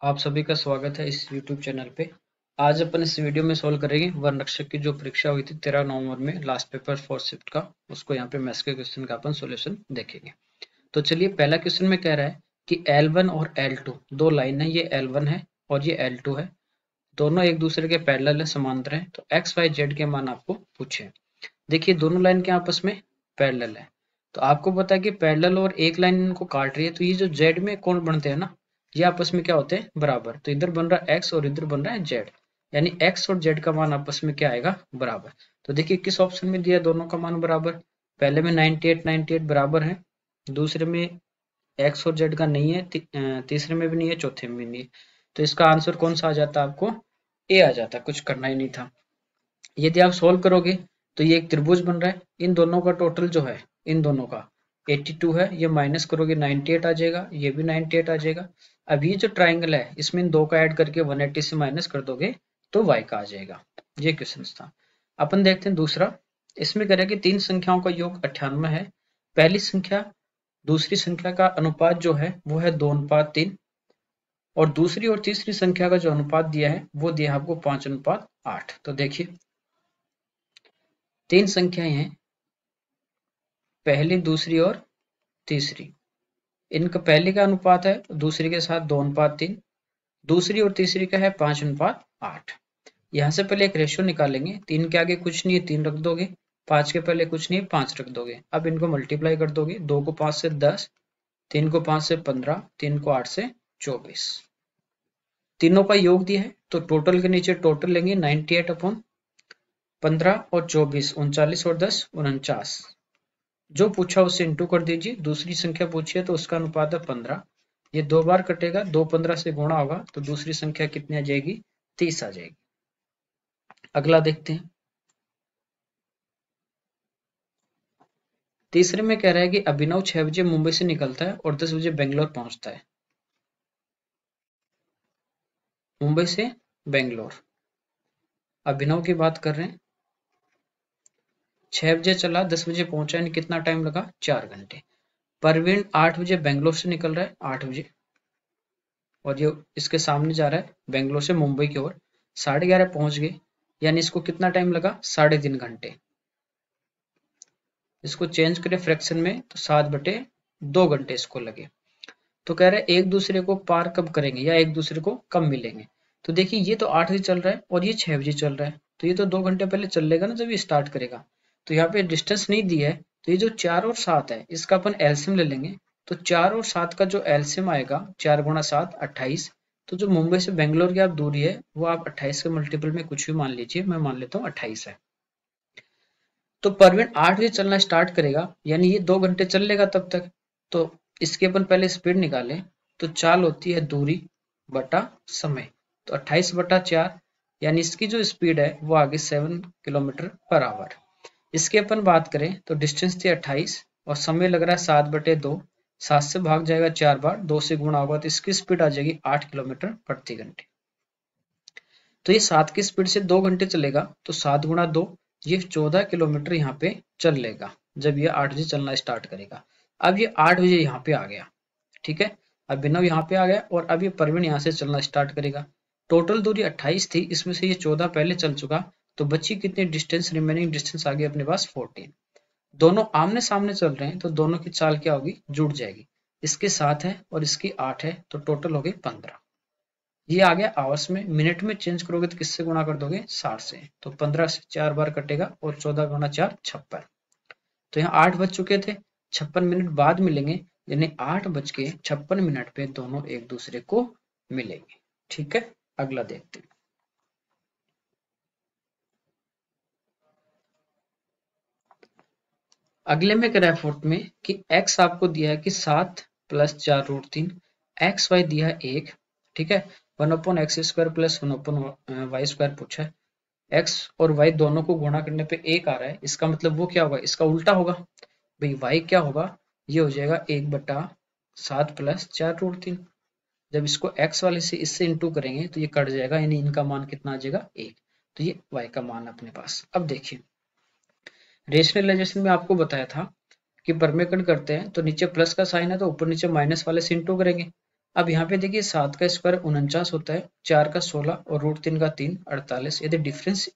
आप सभी का स्वागत है इस YouTube चैनल पे। आज अपन इस वीडियो में सोल्व करेंगे वन रक्षक की जो परीक्षा हुई थी 13 नवंबर में, लास्ट पेपर फोर्थ शिफ्ट का। उसको यहाँ पे मैथ्स के क्वेश्चन का अपन सोल्यूशन देखेंगे। तो चलिए, पहला क्वेश्चन में कह रहा है कि L1 और L2 दो लाइन है, ये L1 है और ये L2 है, दोनों एक दूसरे के पैरेलल है, समांतर है। तो एक्स वाई जेड के मान आपको पूछे। देखिए, दोनों लाइन के आपस में पैरेलल है, तो आपको पता है कि पैरेलल और एक लाइन इनको काट रही है, तो ये जो जेड में कोण बनते हैं ना, ये आपस में क्या होते हैं, बराबर। तो इधर बन रहा है एक्स और इधर बन रहा है जेड, यानी एक्स और जेड का मान आपस में क्या आएगा, बराबर। तो देखिए किस ऑप्शन में दिया दोनों का मान बराबर। पहले में 98 बराबर है, दूसरे में एक्स और जेड का नहीं है, तीसरे में भी नहीं है, चौथे में भी नहीं है। तो इसका आंसर कौन सा आ जाता, आपको ए आ जाता, कुछ करना ही नहीं था। यदि आप सोल्व करोगे तो ये एक त्रिभुज बन रहा है, इन दोनों का टोटल जो है, इन दोनों का 82 है, ये माइनस करोगे 98 आ जाएगा, ये भी 98 आ जाएगा। अब ये जो ट्राइंगल है, इसमें इन दो का ऐड करके 180 से माइनस कर दोगे तो y का आ जाएगा। ये क्वेश्चन था। अपन देखते हैं दूसरा। इसमें कह रहा है कि तीन संख्याओं का योग 98 है। पहली संख्या दूसरी संख्या का अनुपात जो है वो है 2:3, और दूसरी और तीसरी संख्या का जो अनुपात दिया है वो दिया है आपको 5:8। तो देखिए, तीन संख्याएं हैं, पहली दूसरी और तीसरी। इनका पहले का अनुपात है दूसरी के साथ 2:3, दूसरी और तीसरी का है 5:8। यहाँ से पहले एक रेशियो निकालेंगे, तीन के आगे कुछ नहीं है, तीन रख दोगे, पांच के पहले कुछ नहीं है, पांच रख दोगे। अब इनको मल्टीप्लाई कर दोगे, दो को 5 से 10, तीन को 5 से 15, तीन को 8 से 24। तीनों का योग दिया है तो टोटल के नीचे टोटल लेंगे, 98/15 और 24, 39 और 10 49। जो पूछा उससे इंटू कर दीजिए। दूसरी संख्या पूछी है तो उसका अनुपात है 15, ये दो बार कटेगा, 2 15 से गुणा होगा तो दूसरी संख्या कितनी आ जाएगी, 30 आ जाएगी। अगला देखते हैं। तीसरे में कह रहा है कि अभिनव 6 बजे मुंबई से निकलता है और 10 बजे बेंगलोर पहुंचता है। मुंबई से बेंगलोर, अभिनव की बात कर रहे हैं। 6 बजे चला, 10 बजे पहुंचा, यानी कितना टाइम लगा, 4 घंटे। परवीन 8 बजे बेंगलोर से निकल रहा है, 8 बजे, और ये इसके सामने जा रहा है बेंगलोर से मुंबई की ओर, 11:30 पहुंच गए, यानी इसको कितना टाइम लगा, 3.5 घंटे। इसको चेंज करें फ्रैक्शन में तो 7/2 घंटे इसको लगे। तो कह रहे हैं एक दूसरे को पार कब करेंगे या एक दूसरे को कब मिलेंगे। तो देखिए, ये तो 8 बजे चल रहा है और ये 6 बजे चल रहा है, तो ये तो 2 घंटे पहले चल लेगा ना जब ये स्टार्ट करेगा। तो यहाँ पे डिस्टेंस नहीं दिया है, तो ये जो 4 और 7 है इसका अपन एलसीएम ले लेंगे। तो 4 और 7 का जो एलसीएम आएगा, 4 गुणा 7 28। तो जो मुंबई से बेंगलोर की आप दूरी है वो आप 28 के मल्टीपल में कुछ भी मान लीजिए, मैं मान लेता हूँ 28 है। तो परवीन 8 बजे चलना स्टार्ट करेगा, यानी ये 2 घंटे चल लेगा तब तक। तो इसके अपन पहले स्पीड निकालें, तो चाल होती है दूरी बटा समय। तो 28/4, यानी इसकी जो स्पीड है वो आगे 7 km/h। इसकी अपन बात करें तो डिस्टेंस थी 28 और समय लग रहा है 7/2। 7 से भाग जाएगा 4 बार, 2 से गुणा होगा तो इसकी स्पीड आ जाएगी 8 km/घंटे। तो ये 7 की स्पीड से 2 घंटे चलेगा, तो 7 गुणा 2, ये 14 किलोमीटर यहाँ पे चल लेगा जब ये 8 बजे चलना स्टार्ट करेगा। अब ये 8 बजे यहाँ पे आ गया, ठीक है। अभिनव यहाँ पे आ गया और अब ये परवीन यहाँ से चलना स्टार्ट करेगा। टोटल दूरी 28 थी, इसमें से ये 14 पहले चल चुका, तो बची कितनी डिस्टेंस, रिमेनिंग डिस्टेंस आ गई अपने पास 14। दोनों आमने सामने चल रहे हैं तो दोनों की चाल क्या होगी, जुड़ जाएगी। इसके 7 है और इसकी 8 है, तो टोटल हो गई 15। ये आ गया आवर्स में, मिनट में चेंज करोगे तो किससे गुणा कर दोगे, 60 से। तो 15 से 4 बार कटेगा और 14 गुणा 4 56। तो यहाँ 8 बज चुके थे, 56 मिनट बाद मिलेंगे, यानी 8:56 पे दोनों एक दूसरे को मिलेंगे। ठीक है, अगला देखते हैं। अगले में कह रहा है फोर्थ में कि x आपको दिया है कि 7 + 4√3, एक्स वाई दिया है 1, ठीक है। 1/x² + 1/y² पूछा है। x और y दोनों को गुणा करने पे 1 आ रहा है, इसका मतलब वो क्या होगा, इसका उल्टा होगा भाई। y क्या होगा, ये हो जाएगा 1/7 + 4√3। जब इसको x वाले से इससे इंटू करेंगे तो ये कट जाएगा, यानी इनका मान कितना आ जाएगा, 1। तो ये y का मान अपने पास। अब देखिए, रेशनलाइजेशन में आपको बताया था कि परमेकंड करते हैं तो नीचे प्लस का साइन है तो ऊपर नीचे माइनस वाले से इंटू करेंगे। अब यहाँ पे देखिए 7 का स्क्वायर 49 होता है, 4 का 16 और √3 का 3 48। यदि डिफरेंस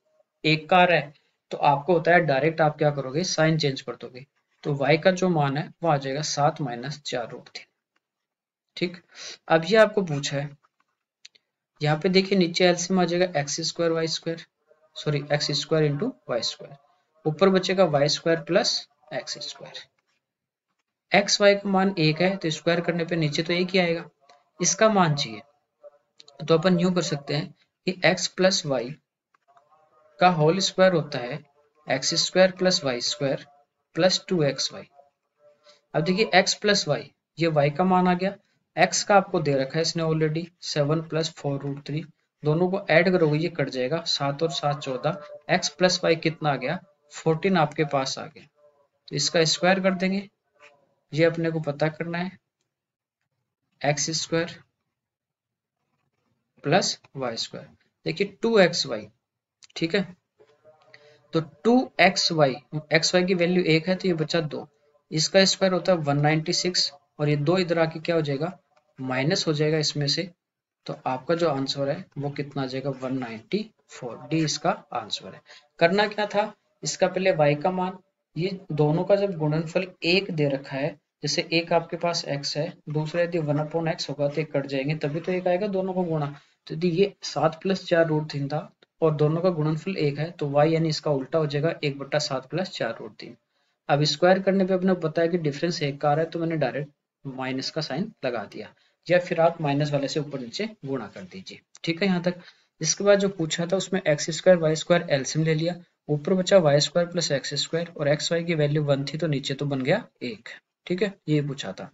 एक का आ रहा है तो आपको होता है डायरेक्ट आप क्या करोगे, साइन चेंज कर दोगे। तो y का जो मान है वो आ जाएगा 7 - 4√3। ठीक, अब ये आपको पूछा है, यहाँ पे देखिए नीचे एलसीएम आ जाएगा x² y², sorry x² into y², ऊपर बचेगा y² plus x²। X Y का मान एक है तो स्क्वायर करने पे नीचे तो एक ही आएगा, इसका मान चाहिए तो अपन यूं कर सकते हैं कि x प्लस वाई का होल स्क्वायर होता है x² plus y² plus 2xy। अब देखिए x प्लस वाई, ये y का मान आ गया, x का आपको दे रखा है इसने ऑलरेडी 7 + 4√3, दोनों को ऐड करोगे ये कट जाएगा, 7 और 7 14, x प्लस वाई कितना आ गया 14 आपके पास आ गया। तो इसका स्क्वायर कर देंगे, ये अपने को पता करना है x² प्लस y²। देखिए 2xy, ठीक है, तो 2xy, xy की वैल्यू 1 है तो ये बचा 2, इसका स्क्वायर होता है 196 और ये 2 इधर आके क्या हो जाएगा, माइनस हो जाएगा इसमें से। तो आपका जो आंसर है वो कितना आ जाएगा 194, डी इसका आंसर है। करना क्या था, इसका पहले y का मान, ये दोनों का जब गुणनफल एक दे रखा है, जैसे एक आपके पास x है, दूसरा यदि 1/x होगा तो एक कट जाएंगे तभी तो एक आएगा दोनों को गुणा। तो यदि ये 7 + 4√3 था और दोनों का गुणनफल एक है तो y यानी इसका उल्टा हो जाएगा 1/7 + 4√3। अब स्क्वायर करने पे अपने को पता है कि डिफरेंस एक का आ रहा है तो मैंने डायरेक्ट माइनस का साइन लगा दिया, या फिर आप माइनस वाले से ऊपर नीचे गुणा कर दीजिए। ठीक है यहाँ तक। इसके बाद जो पूछा था उसमें x² y² एलसीएम ले लिया, ऊपर बचा y² प्लस x² और xy की वैल्यू 1 थी तो नीचे तो बन गया 1। ठीक है, ये पूछा था।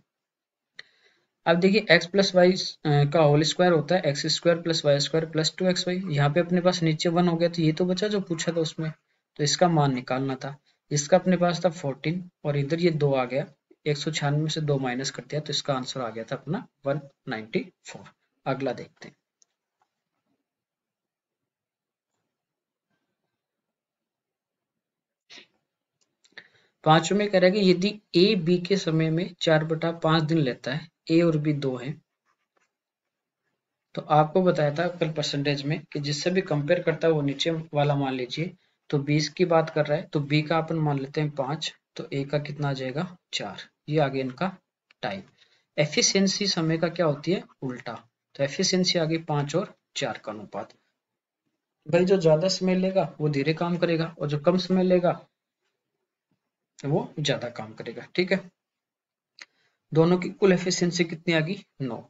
अब देखिए x प्लस वाई का होल स्क्वायर होता है x² plus y² plus 2xy, यहाँ पे अपने पास नीचे 1 हो गया तो ये तो बचा जो पूछा था उसमें, तो इसका मान निकालना था। इसका अपने पास था 14 और इधर ये 2 आ गया, 196 में से 2 माइनस कर दिया तो इसका आंसर आ गया था अपना 194। अगला देखते हैं। पांचवें में कह रहा है कि यदि ए बी के समय में 4/5 दिन लेता है, ए और बी 2 है, तो आपको बताया था कल परसेंटेज में कि जिससे भी कंपेयर करता है वो नीचे वाला मान लीजिए। तो 20 की बात कर रहा है तो बी का अपन मान लेते हैं 5, तो ए का कितना आ जाएगा 4। ये आगे इनका टाइम। एफिशिएंसी समय का क्या होती है, उल्टा। तो एफिशिएंसी आ गई 5 और 4 का अनुपात। भाई जो ज्यादा समय लेगा वो धीरे काम करेगा और जो कम समय लेगा वो ज्यादा काम करेगा। ठीक है, दोनों की कुल एफिशिएंसी कितनी आ गई 9।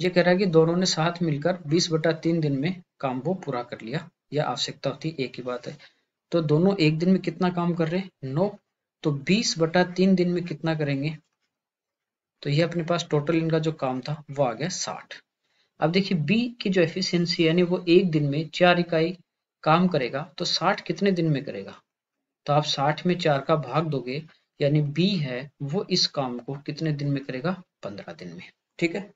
ये कह रहा है कि दोनों ने साथ मिलकर 20/3 दिन में काम को पूरा कर लिया, या आवश्यकता होती एक ही बात है। तो दोनों एक दिन में कितना काम कर रहे हैं 9, तो 20/3 दिन में कितना करेंगे, तो ये अपने पास टोटल इनका जो काम था वो आ गया 60। अब देखिए बी की जो एफिशिएंसी यानी वो एक दिन में 4 इकाई काम करेगा तो 60 कितने दिन में करेगा, तो आप 60 में 4 का भाग दोगे, यानी बी है वो इस काम को कितने दिन में करेगा 15 दिन में। ठीक है,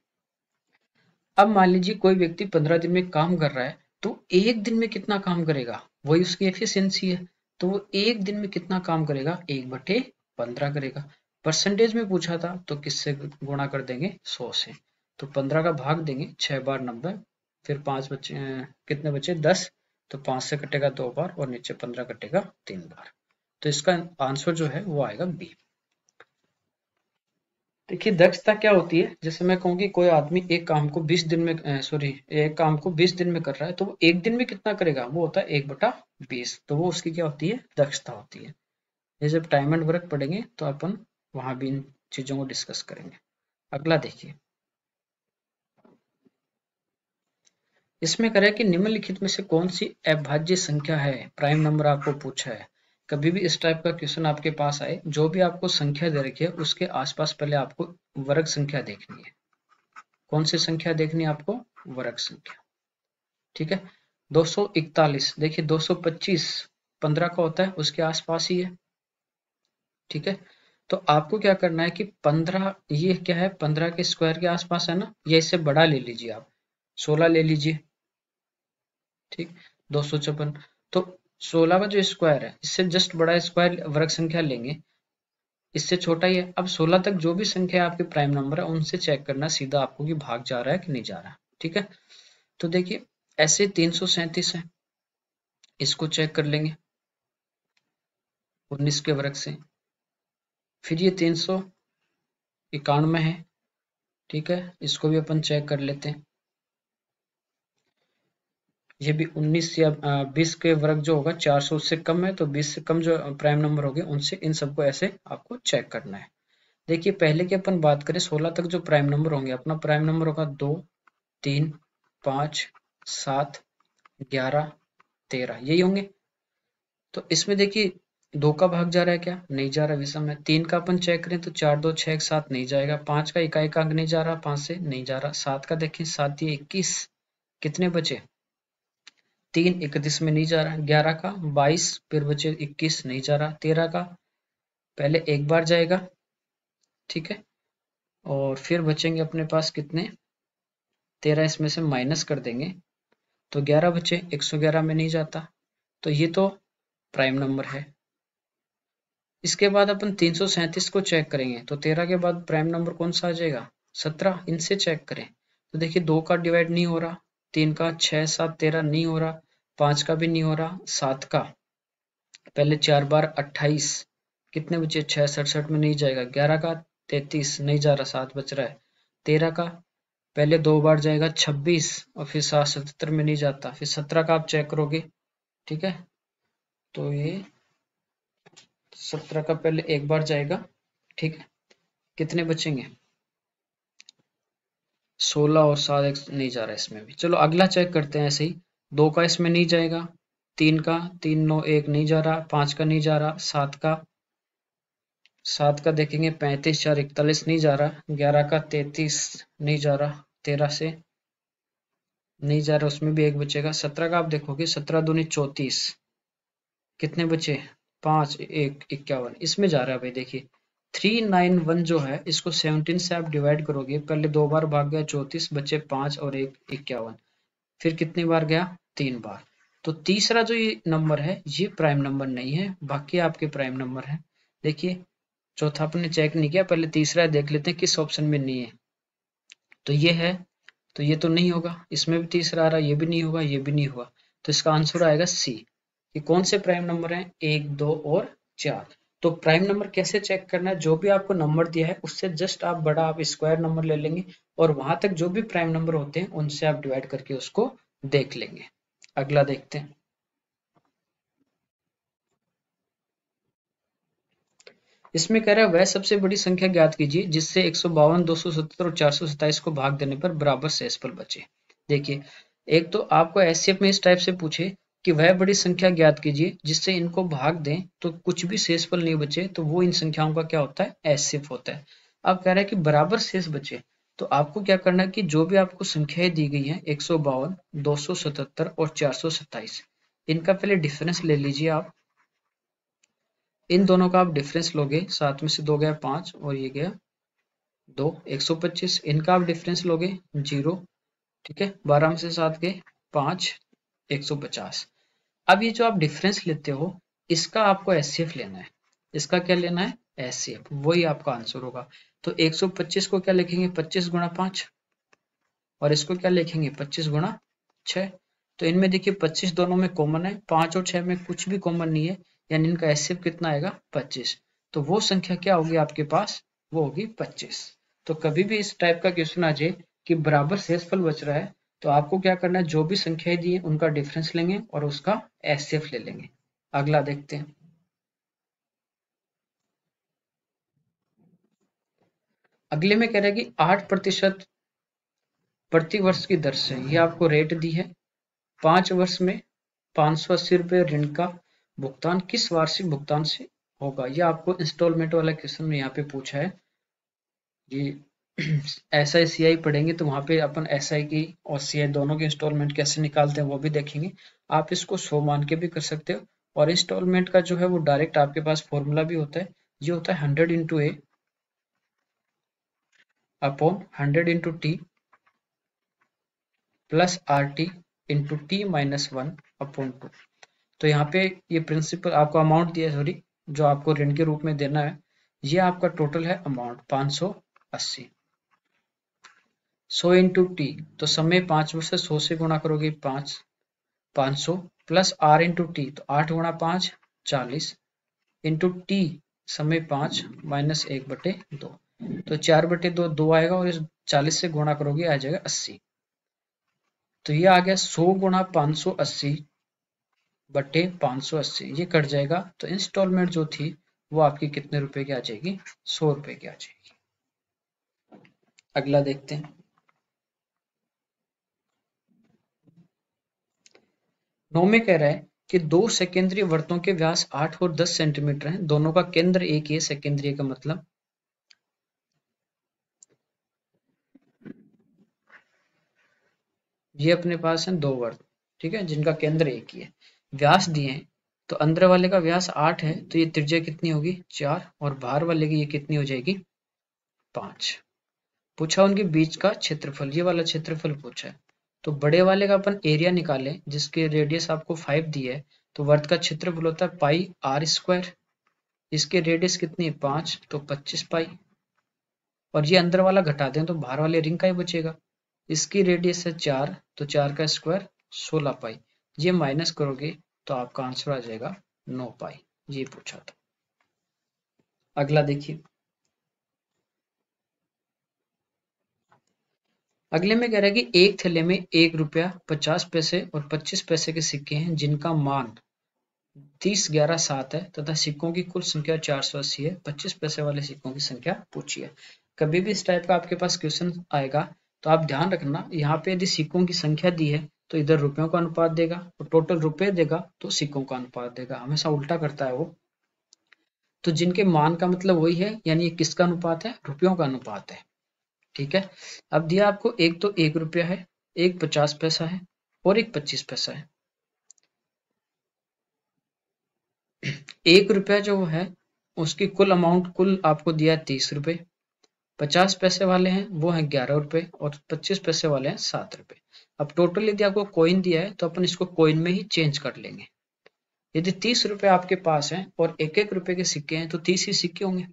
अब मान लीजिए कोई व्यक्ति 15 दिन में काम कर रहा है तो एक दिन में कितना काम करेगा, वही उसकी एफिशिएंसी है, तो वो एक दिन में कितना काम करेगा 1/15 करेगा। परसेंटेज में पूछा था तो किससे गुणा कर देंगे 100 से, तो 15 का भाग देंगे 6 बार 90, फिर 5 बचे कितने बचे 10, तो 5 से कटेगा 2 बार और नीचे 15 कटेगा 3 बार। तो इसका आंसर जो है वो आएगा बी। देखिए दक्षता क्या होती है, जैसे मैं कहूँ कि कोई आदमी एक काम को 20 दिन में एक काम को 20 दिन में कर रहा है तो वो एक दिन में कितना करेगा, वो होता है 1/20, तो वो उसकी क्या होती है दक्षता होती है। ये जब टाइम एंड वर्क पढ़ेंगे तो अपन वहां भी इन चीजों को डिस्कस करेंगे। अगला देखिए, इसमें करें कि निम्नलिखित में से कौन सी अभाज्य संख्या है, प्राइम नंबर आपको पूछा है। कभी भी इस टाइप का क्वेश्चन आपके पास आए, जो भी आपको संख्या दे रखी है उसके आसपास पहले आपको वर्ग संख्या देखनी है। कौन सी संख्या देखनी है आपको, वर्ग संख्या। ठीक है, 241, देखिए 225 15 का होता है उसके आसपास ही है। ठीक है, तो आपको क्या करना है कि 15, ये क्या है 15 के स्क्वायर के आसपास है ना, या इससे बड़ा ले लीजिए आप 16 ले लीजिए। ठीक, 254, तो 16 का जो स्क्वायर है इससे जस्ट बड़ा स्क्वायर वर्ग संख्या लेंगे, इससे छोटा ही है। अब 16 तक जो भी संख्या आपके प्राइम नंबर है उनसे चेक करना सीधा आपको कि भाग जा रहा है कि नहीं जा रहा है। ठीक है, तो देखिए ऐसे 337 है, इसको चेक कर लेंगे 19 के वर्ग से। फिर ये 391 है, ठीक है, इसको भी अपन चेक कर लेते हैं। ये भी 19 या 20 के वर्ग जो होगा 400 उससे कम है, तो 20 से कम जो प्राइम नंबर होंगे उनसे इन सबको ऐसे आपको चेक करना है। देखिए पहले की अपन बात करें 16 तक जो प्राइम नंबर होंगे, अपना प्राइम नंबर होगा 2, 3, 5, 7, 11, 13, यही होंगे। तो इसमें देखिए 2 का भाग जा रहा है क्या? नहीं जा रहा विषम है। 3 का अपन चेक करें तो 4, 2, 6, 7 नहीं जाएगा। 5 का इकाई अंक नहीं जा रहा, 5 से नहीं जा रहा। 7 का देखें 7 ये 21, कितने बचे? 3, 31 में नहीं जा रहा। 11 का 22, फिर बचे 21, नहीं जा रहा। 13 का पहले एक बार जाएगा, ठीक है, और फिर बचेंगे अपने पास कितने? 13 इसमें से माइनस कर देंगे तो 11 बचे, 111 में नहीं जाता, तो ये तो प्राइम नंबर है। इसके बाद अपन 337 को चेक करेंगे तो 13 के बाद प्राइम नंबर कौन सा आ जाएगा? 17, इनसे चेक करें तो देखिए 2 का डिवाइड नहीं हो रहा, 3 का 6, 7, 13 नहीं हो रहा, 5 का भी नहीं हो रहा, 7 का पहले 4 बार 28, कितने बचे? 6, 67 में नहीं जाएगा। 11 का 33 नहीं जा रहा, 7 बच रहा है। 13 का पहले 2 बार जाएगा 26 और फिर 7, 77 में नहीं जाता। फिर 17 का आप चेक करोगे, ठीक है, तो ये 17 का पहले एक बार जाएगा, ठीक है, कितने बचेंगे? 16 और 7 नहीं जा रहा है इसमें भी। चलो अगला चेक करते हैं ऐसे ही। 2 का इसमें नहीं जाएगा, 3 का 3, 9, 1 नहीं जा रहा, 5 का नहीं जा रहा, 7 का देखेंगे 35, 4, 41 नहीं जा रहा, 11 का 33 नहीं जा रहा, 13 से नहीं जा रहा, उसमें भी एक बचेगा। 17 का आप देखोगे 17 दूनी 34, कितने बचे? 5, 1, 51, इसमें जा रहा है भाई। देखिए 391 जो है इसको 17 से आप डिवाइड करोगे, पहले 2 बार भाग गया 34, बचे 5 और 1, 51, फिर कितनी बार गया? 3 बार। तो तीसरा जो ये नंबर है ये प्राइम नंबर नहीं है, बाकी आपके प्राइम नंबर है। देखिए चौथा आपने चेक नहीं किया, पहले तीसरा देख लेते हैं किस ऑप्शन में नहीं है। तो ये है, तो ये तो नहीं होगा, इसमें भी तीसरा आ रहा, ये भी नहीं होगा, ये भी नहीं होगा, तो इसका आंसर आएगा सी। ये कौन से प्राइम नंबर हैं? 1, 2 और 4। तो प्राइम नंबर कैसे चेक करना है? जो भी आपको नंबर दिया है उससे जस्ट आप बड़ा आप स्क्वायर नंबर ले लेंगे और वहां तक जो भी प्राइम नंबर होते हैं उनसे आप डिवाइड करके उसको देख लेंगे। अगला देखते हैं। इसमें कह रहा है वह सबसे बड़ी संख्या ज्ञात कीजिए जिससे 152, 270 और 427 को भाग देने पर बराबर शेषफल बचे। देखिए एक तो आपको एचसीएफ में इस टाइप से पूछे कि वह बड़ी संख्या ज्ञात कीजिए जिससे इनको भाग दें तो कुछ भी शेषफल नहीं बचे, तो वो इन संख्याओं का क्या होता है? एचसीएफ होता है। अब कह रहा है कि बराबर शेष बचे, तो आपको क्या करना है कि जो भी आपको संख्याएं दी गई हैं 152, 277 और 427, इनका पहले डिफरेंस ले लीजिए आप। इन दोनों का आप डिफरेंस लोगे, 7 में से 2 गया 5 और ये गया 2, 125। इनका आप डिफरेंस लोगे 0, ठीक है, 12 में से 7 गए 5, 150। अब ये जो आप डिफरेंस लेते हो इसका आपको एचसीएफ लेना है। इसका क्या लेना है? एचसीएफ, वही आपका आंसर होगा। तो 125 को क्या लिखेंगे? 25 गुणा 5, और इसको क्या लिखेंगे? 25 गुणा 6। तो इनमें देखिए 25 दोनों में कॉमन है, 5 और 6 में कुछ भी कॉमन नहीं है, यानी इनका एचसीएफ कितना आएगा? 25। तो वो संख्या क्या होगी आपके पास? वो होगी 25। तो कभी भी इस टाइप का क्वेश्चन आ जाए कि बराबर शेषफल बच रहा है, तो आपको क्या करना है? जो भी संख्याएं दी है उनका डिफरेंस लेंगे और उसका एचसीएफ ले लेंगे। अगला देखते हैं। अगले में कह रहा है कि 8% प्रति वर्ष की दर से ये आपको रेट दी है। 5 वर्ष में 580 रुपये ऋण का भुगतान किस वार्षिक भुगतान से होगा? ये आपको इंस्टॉलमेंट वाला क्वेश्चन में यहाँ पे पूछा है। ये एसआई सीआई पढ़ेंगे तो वहां पे अपन एसआई की और सीआई दोनों की इंस्टॉलमेंट कैसे निकालते हैं वो भी देखेंगे। आप इसको 100 मान के भी कर सकते हो, और इंस्टॉलमेंट का जो है वो डायरेक्ट आपके पास फॉर्मूला भी होता है। ये होता है 100 into A upon 100 into T plus R T into T minus 1 upon 2। तो यहाँ पे ये प्रिंसिपल आपको अमाउंट दिया है, सॉरी, जो आपको ऋण के रूप में देना है, ये आपका टोटल है अमाउंट 580। 100 इंटू टी, तो समय 5 में से 100 से गुणा करोगे 500 प्लस आर इंटू टी, तो 8 गुणा 5 40 इंटू टी समय 5 माइनस 1/2, तो 4/2 2 आएगा और इस 40 से गुणा करोगे आ जाएगा 80। तो ये आ गया 100 गुणा 580 बटे 580, ये कट जाएगा। तो इंस्टॉलमेंट जो थी वो आपकी कितने रुपए की आ जाएगी? 100 रुपए की आ जाएगी। अगला देखते हैं। 9 में कह रहा है कि दो सेकेंडरी वृत्तों के व्यास 8 और 10 सेंटीमीटर हैं, दोनों का केंद्र एक ही है। सेकेंडरी का मतलब ये अपने पास है दो वृत्त, ठीक है, जिनका केंद्र एक ही है, व्यास दिए हैं। तो अंदर वाले का व्यास 8 है, तो ये त्रिज्या कितनी होगी? 4, और बाहर वाले की ये कितनी हो जाएगी? 5। पूछा उनके बीच का क्षेत्रफल, ये वाला क्षेत्रफल पूछा है। तो बड़े वाले का अपन एरिया निकालें, जिसके रेडियस आपको 5 दी है, तो वर्त का क्षेत्रफल होता है पाई आर स्क्वायर। इसके रेडियस कितनी है? 5, तो 25 पाई। और ये अंदर वाला घटा दें तो बाहर वाले रिंग का ही बचेगा। इसकी रेडियस है 4, तो 4 का स्क्वायर 16 पाई। ये माइनस करोगे तो आपका आंसर आ जाएगा 9 पाई। ये पूछा था। अगला देखिए। अगले में कह रहा है कि एक थैले में 1 रुपया 50 पैसे और 25 पैसे के सिक्के हैं, जिनका मान 30, 11, 7 है तथा सिक्कों की कुल संख्या 480 है। 25 पैसे वाले सिक्कों की संख्या पूछी है। कभी भी इस टाइप का आपके पास क्वेश्चन आएगा तो आप ध्यान रखना, यहाँ पे यदि सिक्कों की संख्या दी है तो इधर रुपयों का अनुपात देगा, और टोटल रुपए देगा तो सिक्कों का अनुपात देगा। हमेशा उल्टा करता है वो। तो जिनके मान का मतलब वही है, यानी ये किसका अनुपात है? रुपयों का अनुपात है। ठीक है। अब दिया आपको एक तो 1 रुपया है, एक 50 पैसा है और एक 25 पैसा है। 1 रुपया जो है उसकी कुल अमाउंट कुल आपको दिया है 30 रुपए। 50 पैसे वाले हैं वो हैं 11 रुपए और 25 पैसे वाले हैं 7 रुपए। अब टोटल यदि आपको कॉइन दिया है तो अपन इसको कॉइन में ही चेंज कर लेंगे। यदि 30 रुपए आपके पास हैं और 1-1 रुपए के सिक्के हैं तो 30 ही सिक्के होंगे।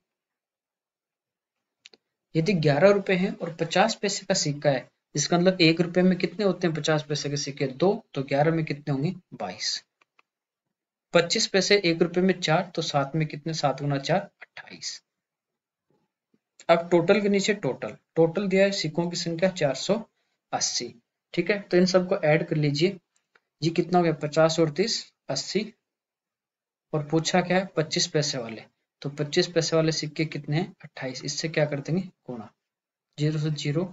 यदि 11 रुपए हैं और 50 पैसे का सिक्का है, इसका मतलब 1 रुपए में कितने होते हैं 50 पैसे के सिक्के? 2, तो 11 में कितने होंगे? 22। 25 पैसे 1 रुपए में 4, तो 7 में कितने? 7 गुना 4 28। अब टोटल के नीचे टोटल टोटल दिया है सिक्कों की संख्या 480। ठीक है, तो इन सबको ऐड कर लीजिए। ये कितना हो गया? 50 और 30 80। और पूछा क्या है? 25 पैसे वाले। तो 25 पैसे वाले सिक्के कितने हैं? 28। इससे क्या कर देंगे? गुणा। 0 से 0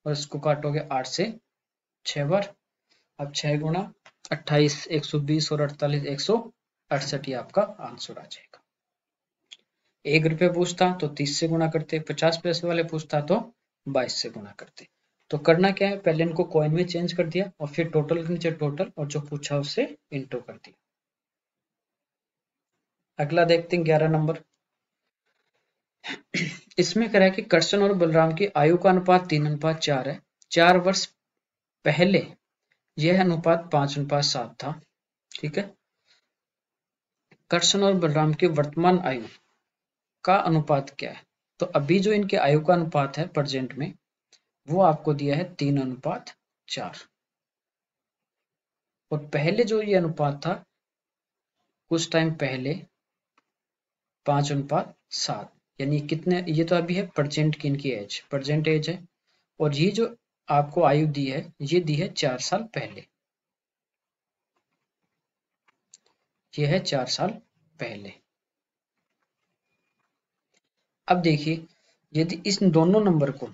और इसको काटोगे 8 से 6 बार। अब 6 गुणा 28 120 और 48 168, ये आपका आंसर आ जाएगा। 1 रुपये पूछता तो 30 से गुणा करते, 50 पैसे वाले पूछता तो 22 से गुणा करते। तो करना क्या है? पहले इनको कॉइन में चेंज कर दिया और फिर टोटल के नीचे टोटल और जो पूछा उससे इंटू कर दिया। अगला देखते हैं 11 नंबर। इसमें कह रहा है कि कृष्ण और बलराम की आयु का अनुपात 3:4 है। 4 वर्ष पहले यह अनुपात 5:7 था। ठीक है। कृष्ण और बलराम की वर्तमान आयु का अनुपात क्या है? तो अभी जो इनके आयु का अनुपात है प्रेजेंट में, वो आपको दिया है 3:4। और पहले जो ये अनुपात था कुछ टाइम पहले 5:7, यानी कितने? ये तो अभी है प्रेजेंट की इनकी एज, प्रेजेंट एज है। और ये जो आपको आयु दी है ये दी है 4 साल पहले। ये है 4 साल पहले। अब देखिए, यदि इस दोनों नंबर को,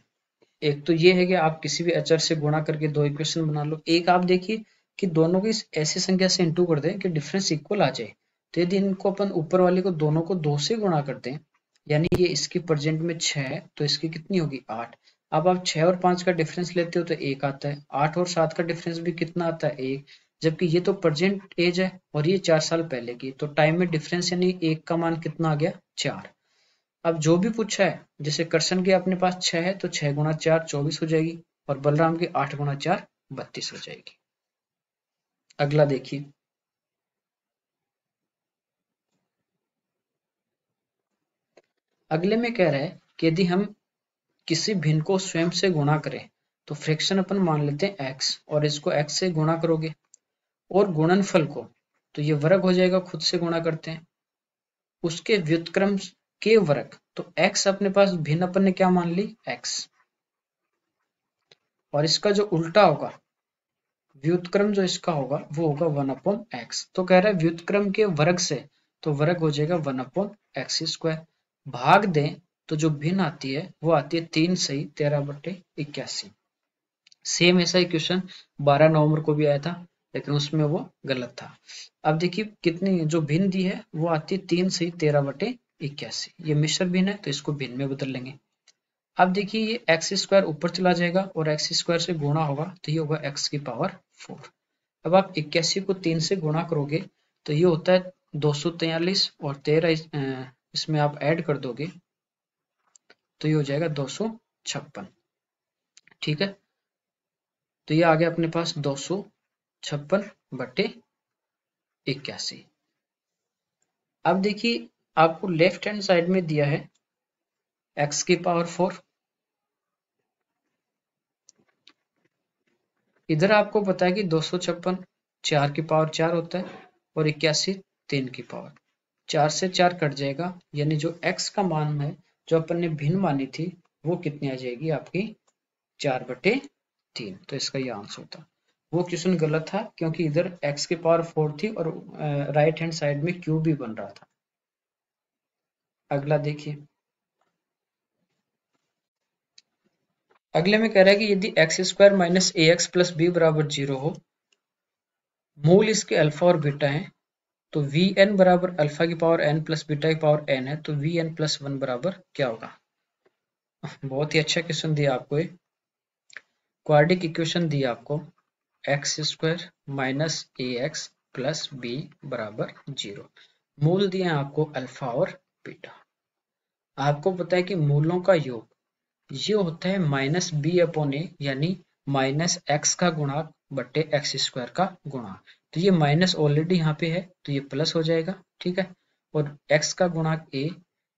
एक तो ये है कि आप किसी भी अचर से गुणा करके दो इक्वेशन बना लो, एक आप देखिए कि दोनों को इस ऐसी संख्या से इंटू कर दें कि डिफरेंस इक्वल आ जाए। तो यदि इनको अपन ऊपर वाले को दोनों को 2 से गुणा करते हैं, यानी ये इसकी प्रेजेंट में 6 है तो इसकी कितनी होगी? 8। अब आप 6 और 5 का डिफरेंस लेते हो तो 1 आता है। 8 और 7 का डिफरेंस भी कितना आता है? 1। जबकि ये तो प्रेजेंट एज है और ये 4 साल पहले की, तो टाइम में डिफरेंस यानी 1 का मान कितना आ गया? 4। अब जो भी पूछा है, जैसे कृष्ण की अपने पास 6 है तो 6 गुणा 4 24 हो जाएगी, और बलराम की 8 गुणा 4 32 हो जाएगी। अगला देखिए। अगले में कह रहा है कि यदि हम किसी भिन्न को स्वयं से गुणा करें तो फ्रैक्शन अपन मान लेते हैं x और इसको x से गुणा करोगे और गुणनफल को, तो ये वर्ग हो जाएगा, खुद से गुणा करते हैं, उसके व्युत्क्रम के वर्ग, तो x अपने पास भिन्न अपन ने क्या मान ली x, और इसका जो उल्टा होगा व्युत्क्रम जो इसका होगा वो होगा 1/x। तो कह रहा है व्युत्क्रम के वर्ग से, तो वर्ग हो जाएगा 1/x²। भाग दें तो जो भिन्न आती है वो आती है 3 सही 13/81। सेम ऐसा ही क्वेश्चन 12 नवंबर को भी आया था, लेकिन उसमें वो गलत था। अब देखिए कितनी जो भिन्न दी है वो आती है 3 सही 13/81। ये मिश्र भिन्न है तो इसको भिन्न में बदल लेंगे। अब देखिए ये x² ऊपर चला जाएगा और x² से गुणा होगा तो ये होगा x⁴। अब आप 81 को 3 से गुणा करोगे तो ये होता है 243 और 13 इसमें आप ऐड कर दोगे तो ये हो जाएगा 256। ठीक है, तो ये आ गया अपने पास 256/81। अब देखिए आपको लेफ्ट हैंड साइड में दिया है x⁴। इधर आपको पता है कि 256 4⁴ होता है और 81 3⁴। 4 से 4 कट जाएगा, यानी जो x का मान है जो अपन ने भिन्न मानी थी वो कितनी आ जाएगी आपकी 4/3। तो इसका ये आंसर होता। वो क्वेश्चन गलत था क्योंकि इधर x⁴ थी और राइट हैंड साइड में क्यूब भी बन रहा था। अगला देखिए, अगले में कह रहा है कि यदि x² - ax + b = 0 हो, मूल इसके अल्फा और बीटा है, तो vn बराबर α⁴n + β⁴n है, तो vn + 1 बराबर क्या होगा। बहुत ही अच्छा क्वेश्चन दिया आपको, ये क्वाड्रेटिक इक्वेशन दिया आपको, x² - ax + b = 0। मूल दिए हैं आपको अल्फा और बीटा। आपको पता है कि मूलों का योग ये होता है -b/a, यानी -x का गुणांक बट्टे x² का गुणांक। तो ये माइनस ऑलरेडी यहाँ पे है तो ये प्लस हो जाएगा। ठीक है, और x का गुणांक a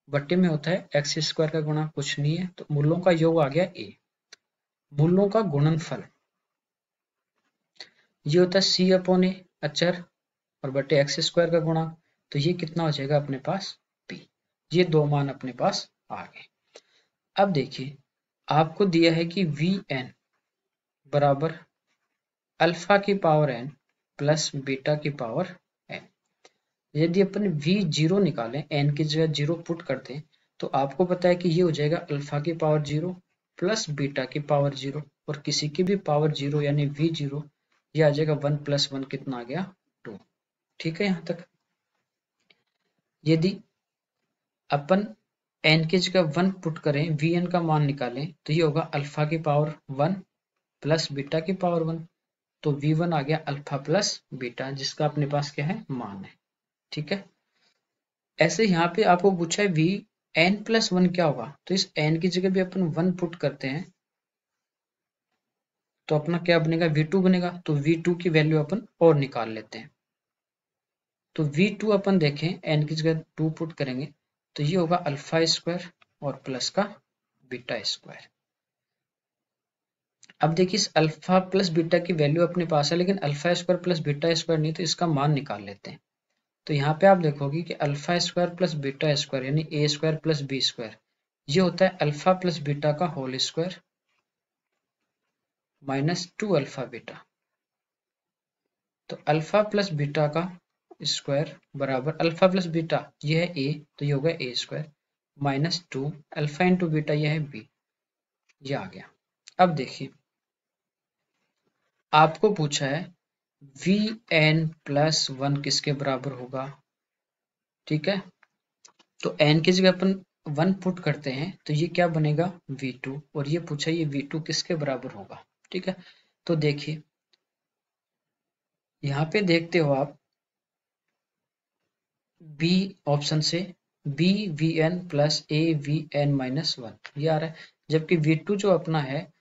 बट्टे में होता है x² का गुणांक कुछ नहीं है, तो मूलों का योग आ गया a। मूलों का गुणनफल ये होता है c/a अचर और बट्टे x² का गुणांक, तो ये कितना हो जाएगा अपने पास p। ये दो मान अपने पास आ गए। अब देखिए आपको दिया है कि vn बराबर α⁴n प्लस β⁴n। यदि अपन v0 निकालें, n की जगह 0 पुट करते हैं, तो आपको पता है कि ये हो जाएगा α⁴0 प्लस β⁴0 और किसी की भी पावर 0 यानी v0, ये आ जाएगा 1 + 1 कितना आ गया 2। ठीक है, यहाँ तक। यदि अपन n की जगह 1 पुट करें, vn का मान निकालें, तो ये होगा α⁴1 प्लस β⁴1, तो v1 आ गया अल्फा प्लस बीटा, जिसका अपने पास क्या है मान है। ठीक है, ऐसे यहाँ पे आपको पूछा है vn + 1 क्या होगा, तो इस n की जगह भी अपन 1 पुट करते हैं तो अपना क्या बनेगा v2 बनेगा, तो v2 की वैल्यू अपन और निकाल लेते हैं। तो v2 अपन देखें n की जगह 2 पुट करेंगे तो ये होगा α² और प्लस का β²। अब देखिए इस अल्फा प्लस बीटा की वैल्यू अपने पास है, लेकिन α² प्लस β² नहीं, तो इसका मान निकाल लेते हैं। तो यहाँ पे आप देखोगे कि α² प्लस β² यानी a² प्लस b², ये होता है अल्फा प्लस बीटा का होल स्क्वायर माइनस 2α बीटा। तो अल्फा प्लस बीटा का स्क्वायर बराबर अल्फा प्लस बीटा ये है a, तो ये होगा a² minus 2 alpha into beta ये है b, ये आ गया। अब देखिए आपको पूछा है vn + 1 किसके बराबर होगा। ठीक है, तो n की जगह अपन 1 पुट करते हैं तो ये क्या बनेगा v2, और ये पूछा ये v2 किसके बराबर होगा। ठीक है, तो देखिए यहाँ पे देखते हो आप b ऑप्शन से b vn + a vn - 1 ये आ रहा है, जबकि v2 जो अपना है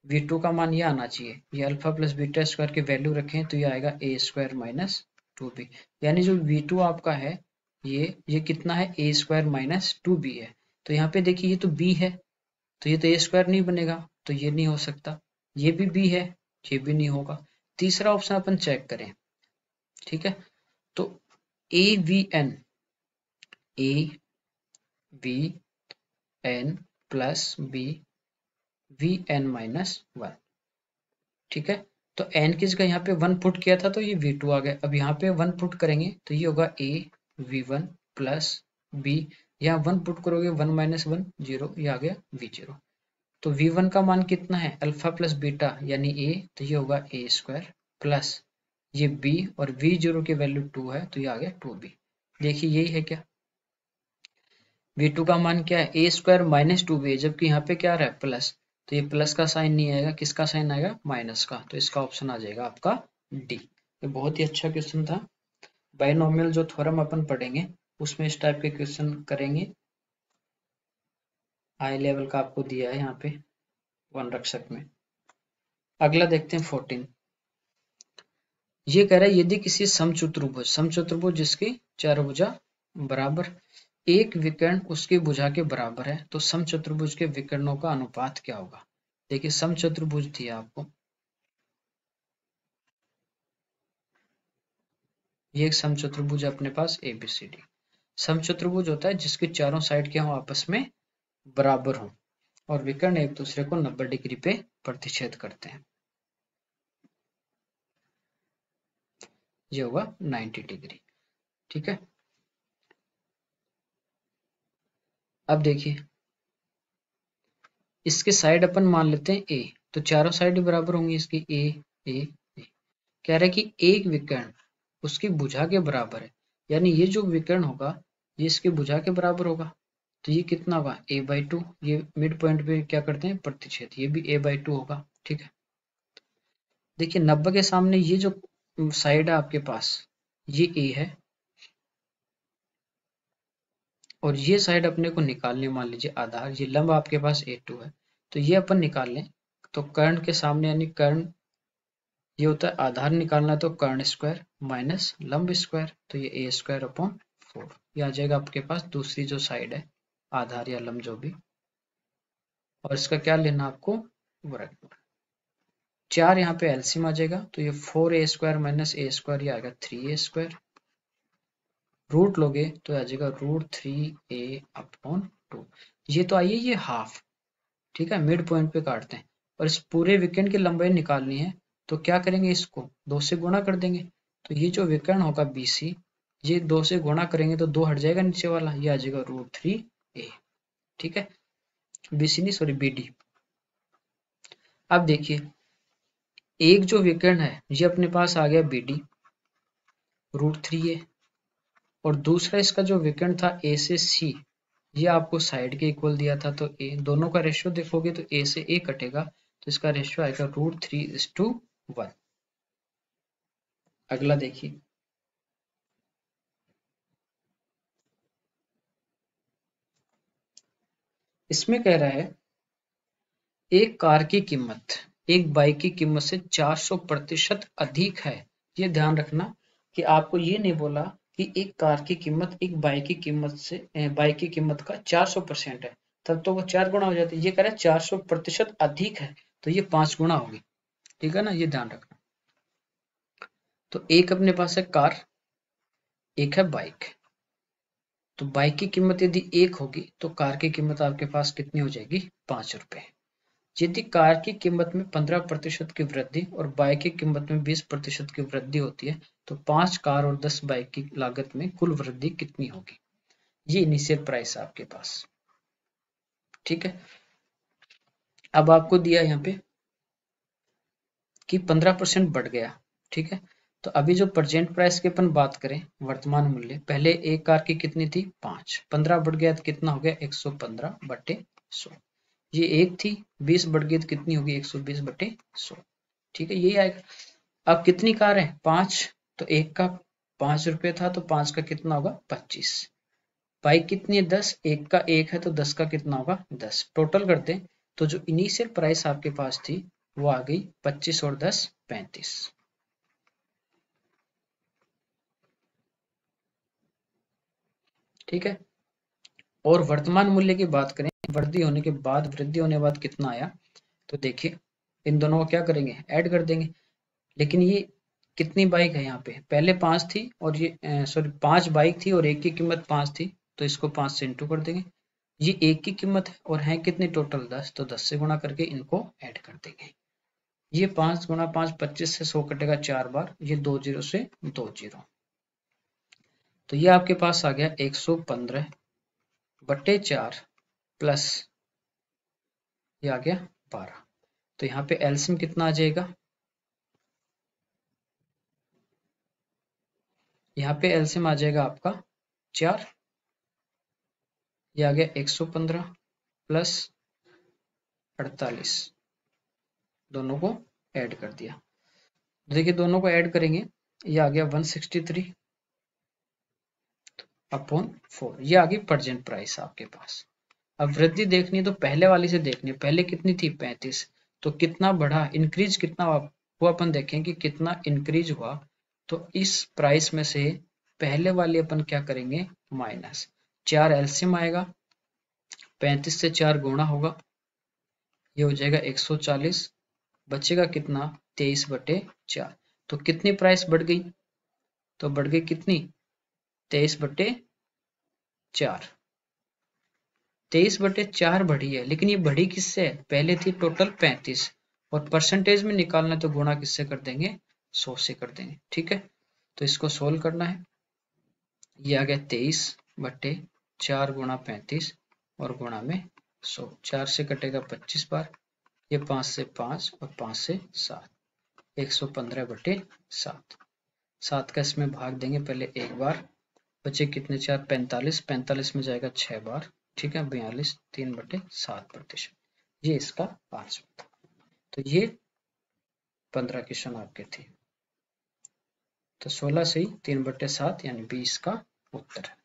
v2 का मान ये आना चाहिए, ये अल्फा प्लस β² की वैल्यू रखें तो ये आएगा a² - 2b, यानी जो v2 आपका है ये कितना है a² - 2b है। तो यहाँ पे देखिए ये तो b है, तो ये तो a स्क्वायर नहीं बनेगा, तो ये नहीं हो सकता। ये भी b है, ये भी नहीं होगा। तीसरा ऑप्शन अपन चेक करें, ठीक है। तो AVN प्लस BVN-1, ठीक है। तो n की जगह यहाँ पे 1 पुट किया था तो ये V2 आ गया। अब यहाँ पे 1 पुट करेंगे तो ये होगा AV1 प्लस B, यहाँ 1 पुट करोगे 1 माइनस 1 0, ये आ गया V0। तो V1 का मान कितना है, अल्फा प्लस बीटा यानी A, तो ये होगा A स्क्वायर प्लस ये B, और V0 की वैल्यू 2 है तो ये आ गया 2B। देखिए यही है क्या, V2 का मान क्या है, A स्क्वायर माइनस 2B है, जबकि यहाँ पे क्या आ रहा है प्लस, तो ये प्लस का साइन नहीं आएगा, किसका साइन आएगा, माइनस का। तो इसका ऑप्शन आ जाएगा आपका डी। ये बहुत ही अच्छा क्वेश्चन था। बाइनोमियल जो थ्योरम अपन पढ़ेंगे उसमें इस टाइप के क्वेश्चन करेंगे। हाई लेवल का आपको दिया है यहाँ पे वन रक्षक में। अगला देखते हैं 14। ये कह रहा है यदि किसी समचतुर्भुज जिसकी चारों भुजा बराबर, एक विकर्ण उसकी भुजा के बराबर है, तो समचतुर्भुज के विकर्णों का अनुपात क्या होगा। देखिए समचतुर्भुज दिया आपको, ये एक समचतुर्भुज अपने पास ABCD। समचतुर्भुज होता है जिसके चारों साइड के हों आपस में बराबर हों और विकर्ण एक दूसरे को 90 डिग्री पे प्रतिच्छेद करते हैं, ये होगा 90 डिग्री, ठीक है। अब देखिए इसके साइड अपन मान लेते हैं A, तो चारों साइड बराबर होंगी इसकी A A A। कह रहा है कि एक विकर्ण उसकी भुजा के बराबर है, यानी ये जो विकर्ण होगा ये इसकी भुजा के बराबर होगा, तो ये कितना होगा A/2। ये मिड पॉइंट पे क्या करते हैं प्रतिच्छेद, ये भी A/2 होगा, ठीक है। देखिए 90 के सामने ये जो साइड है आपके पास ये A है, और ये साइड अपने को निकालने, मान लीजिए आधार, ये लंब आपके पास A2 है, तो ये अपन निकाल लें। तो कर्ण के सामने यानी कर्ण ये होता है आधार निकालना है, तो कर्ण स्क्वायर माइनस लंब स्क्वायर, तो ये A स्क्वायर अपॉन 4, ये आ जाएगा आपके पास दूसरी जो साइड है आधार या लंब जो भी, और इसका क्या लेना आपको वर्ग। 4 यहाँ पे एलसीएम आ जाएगा, तो ये 4A square minus A square, ये आएगा 3A स्क्वायर। रूट लोगे तो आ जाएगा √3A अपॉन 2। ये तो आइए ये हाफ, ठीक है, मिड पॉइंट पे काटते हैं, और इस पूरे विकर्ण की लंबाई निकालनी है, तो क्या करेंगे, इसको 2 से गुणा कर देंगे। तो ये जो विकर्ण होगा BC, ये 2 से गुणा करेंगे तो 2 हट जाएगा नीचे वाला, ये आ जाएगा √3A, ठीक है। BC नहीं सॉरी BD। अब देखिए एक जो विकर्ण है ये अपने पास आ गया BD √3A, और दूसरा इसका जो विकर्ण था A से C, ये आपको साइड के इक्वल दिया था, तो A दोनों का रेशियो देखोगे तो A से A कटेगा, तो इसका रेशियो आएगा √3:1। अगला देखिए इसमें कह रहा है एक कार की कीमत एक बाइक की कीमत से 400% अधिक है। ये ध्यान रखना कि आपको ये नहीं बोला कि एक कार की कीमत एक बाइक की कीमत से बाइक की कीमत का 400% है, तब तो वो 4 गुना हो जाती है। ये कह रहा है 400% अधिक है, तो ये 5 गुना होगी, ठीक है ना, ये ध्यान रखना। तो एक अपने पास है कार, एक है बाइक, तो बाइक की कीमत यदि 1 होगी तो कार की कीमत आपके पास कितनी हो जाएगी, 5 रुपए। यदि कार की कीमत में 15% की वृद्धि और बाइक की कीमत में 20% की वृद्धि होती है, तो 5 कार और 10 बाइक की लागत में कुल वृद्धि कितनी होगी। ये इनिशियल प्राइस है आपके पास, ठीक है। अब आपको दिया यहाँ पे कि 15% बढ़ गया, ठीक है। तो अभी जो प्रेजेंट प्राइस की अपन बात करें, वर्तमान मूल्य, पहले एक कार की कितनी थी 5, 15 बढ़ गया तो कितना हो गया 115/100। ये एक थी 20 बढ़ गई तो कितनी होगी 120/100, ठीक है, यही आएगा। अब कितनी कार है 5, तो एक का 5 रुपये था तो 5 का कितना होगा 25। बाइक कितनी है 10, एक का 1 है तो 10 का कितना होगा 10। टोटल करते हैं तो जो इनिशियल प्राइस आपके पास थी वो आ गई 25 और 10 35, ठीक है। और वर्तमान मूल्य की बात करें, वृद्धि होने के बाद कितना आया, तो देखिए इन दोनों को क्या करेंगे, ऐड कर देंगे। लेकिन ये कितनी बाइक है यहाँ पे, पहले 5 थी और ये सॉरी 5 बाइक थी और एक की कीमत 5 थी, तो इसको 5 से इंटू कर देंगे। ये एक की कीमत है और है कितनी टोटल 10, तो 10 से गुणा करके इनको ऐड कर देंगे। ये 5 गुणा 5 25 से 100 कटेगा 4 बार, ये 2 जीरो से 2 जीरो, तो ये आपके पास आ गया 115/4 प्लस ये आ गया 12। तो यहाँ पे एलसीएम कितना आ जाएगा, यहाँ पे एलसीएम आ जाएगा आपका 4, ये आ गया 115 प्लस 48, दोनों को ऐड कर दिया। देखिए दोनों को ऐड करेंगे, ये आ गया 163 अपॉन 4, ये आ गई प्रेजेंट प्राइस आपके पास। अब वृद्धि देखनी है तो पहले वाली से देखनी है, पहले कितनी थी 35, तो कितना बढ़ा, इंक्रीज कितना हुआ, वो अपन देखें कि कितना इंक्रीज हुआ। तो इस प्राइस में से पहले वाली अपन क्या करेंगे, माइनस 4 एलसीएम आएगा, 35 से 4 गुणा होगा, ये हो जाएगा 140, बचेगा कितना 23/4। तो कितनी प्राइस बढ़ गई, तो बढ़ गई कितनी 23/4, 23/4 बढ़ी है, लेकिन ये बढ़ी किससे है, पहले थी टोटल 35 और परसेंटेज में निकालना तो गुणा किससे कर देंगे, 100 से कर देंगे। ठीक है, तो इसको सोल्व करना है, ये आ गया 23/4 गुणा 35 और गुणा में 100, 4 से कटेगा 25 बार, ये 5 से 5 और 5 से 7, 115/7, 7 का इसमें भाग देंगे पहले एक बार, बचे कितने 4 45, 45 में जाएगा 6 बार, ठीक है 42, 3/7%, ये इसका आंसर था। तो ये 15 क्वेश्चन आपके थे, तो 16 से ही 3/7 यानी 20 का उत्तर है।